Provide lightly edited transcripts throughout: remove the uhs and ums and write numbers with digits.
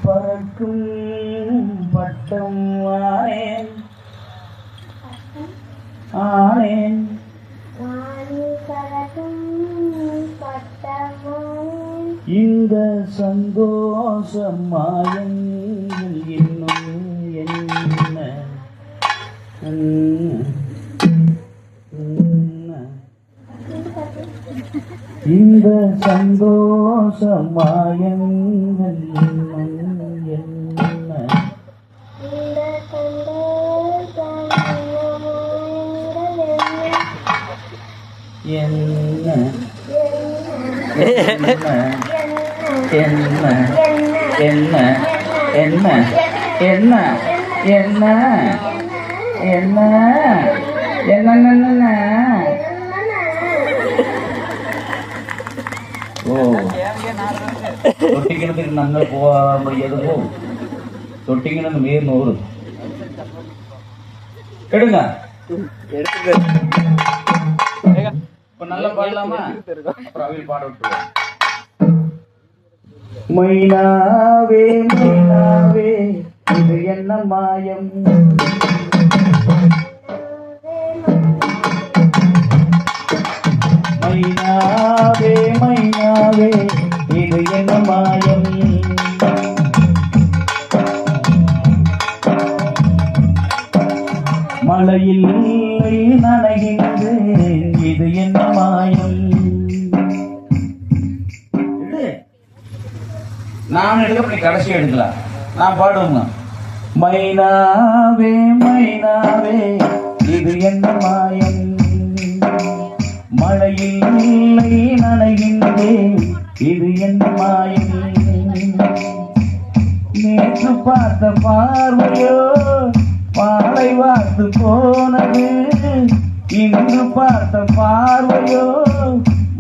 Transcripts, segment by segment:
பறக்கும் பட்டம் ஆனேன் ஆனேன் இந்த சந்தோஷம் மாயங்கள் இன்னும் என்ன இந்த சந்தோஷம் மாயங்கள் இன்னும் என்ன என்ன என்ன என்ன என்ன என்ன என்ன என்ன என்ன ஓ தொட்டிக்கிணத்துக்கு நம்ம போக முடியாது போ தொட்டிக்கிணத்து மீறி 100 எடுங்க இப்ப நல்லா பாடலாமா அப்புறம் அவையில் பாட விட்டுருவோம். மைனாவே மைனாவே இது என்ன மாயம் மைனாவே மைனாவே இது என்ன மாயம் மழையில் நனைகின்றேன் இது என்ன மாயம் நான் எடுக்க கடைசி எடுக்கலாம் நான் பாடுவேங்க மைனாவே மைனாவே இது என்ன மாயம் மழையில் நனைகின்றேன் இது என்ன மாயம் நேற்று பார்த்த பார்வையோ பாலை வார்த்து போனது இன்று பார்த்த பார்வையோ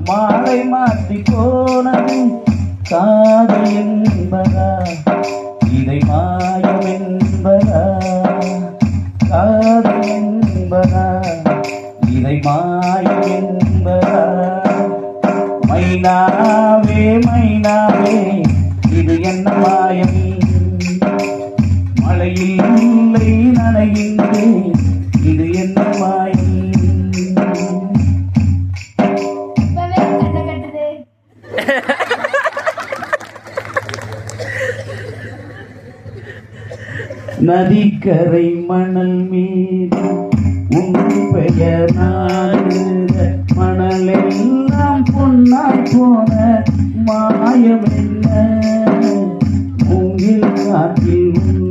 மாலை மாற்றி போனது காதல் என்பதா இதை மாயம் என்பதா காதல் என்பதா இதை மாயம் என்பதா மைனாவே மைனாவே இது என்ன மாயம் மழையில் இல்லை நனைகின்றேன் இது என்ன மாயம் நதிக்கரை மணல் மீது உன் பெயர் நாடுக மணலெல்லாம் பொன்னாய் போன மாயம் என்ன மூங்கில் காற்றில் உன்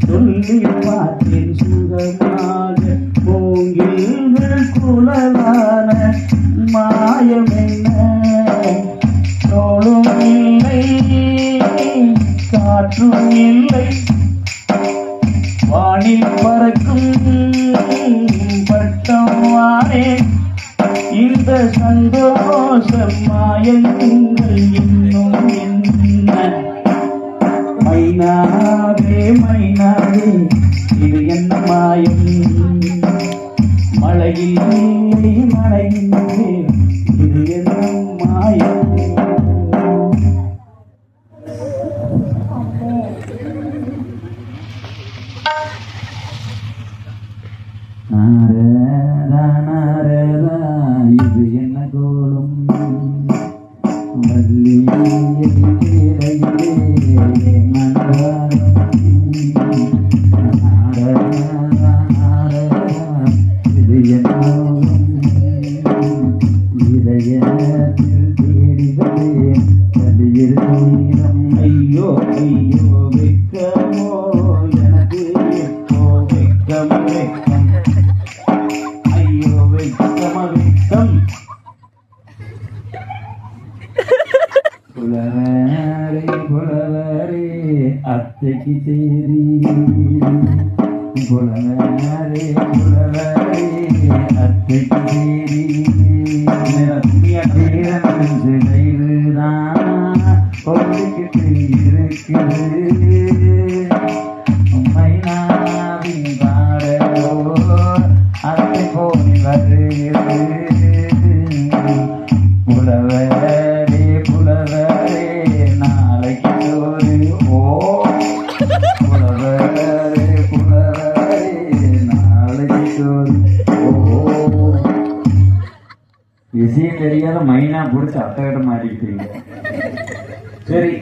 சொல்லி பார்த்தேன் சுகமாக மூங்கில்கள் குழலான மாயம் என்ன தோளும் இல்லை காற்றும் இல்லை வானில் பறக்கும் பட்டம் ஆனேன் இந்த சந்தோஷம் மாயங்கள் இன்னும் என்ன மைனாவே மைனாவே இது என்ன மாயம் மழையில் மழையின்றே இது என்ன மாயம் இது என்ன கோலம் வள்ளி இது என்ன இதயத்தில் தேடிவதேன் வலியில் தீரம் ஐயோ ஐயோ வெக்கமோ எனக்கு எப்போ வெக்கம் வெக்கம் ஐயோ வெக்கம வெக்கம் புலவரே புலவரே அத்தைக்கு தேரி புலவரே புலவரே அத்தைக்கு தேரி பொழுதுகிட்டு இருக்குது மைனாவின் பாடலோ அத்தை போய் வருகிறது புலவரே புலவரே நாளைக்கு ஒரு விஷயம் தெரியாத மைனா பிடிச்சி அத்தைகிட்ட மாட்டிக்கிட்டீங்க. சரி,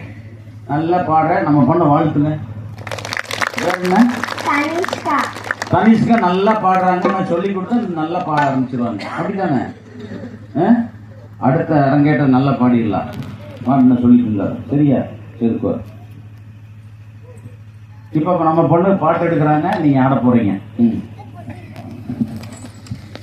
நல்லா பாடுற. நம்ம பண்ண வாழ்த்துங்க. வேற என்ன? தனிஷ்கா நல்லா பாடுறாங்க. நான் சொல்லி கொடுத்தா நல்லா பாட ஆரம்பிச்சிருவாங்க. அப்படித்தானே? அடுத்த அரங்கேற்றம் நல்லா பாடிடலாம். பாடின சொல்லிக்கோங்க. சரியா? சரிக்கோ. இப்போ நம்ம பொண்ணு பாட்டு எடுக்கிறாங்க, நீங்கள் ஆட போகிறீங்க.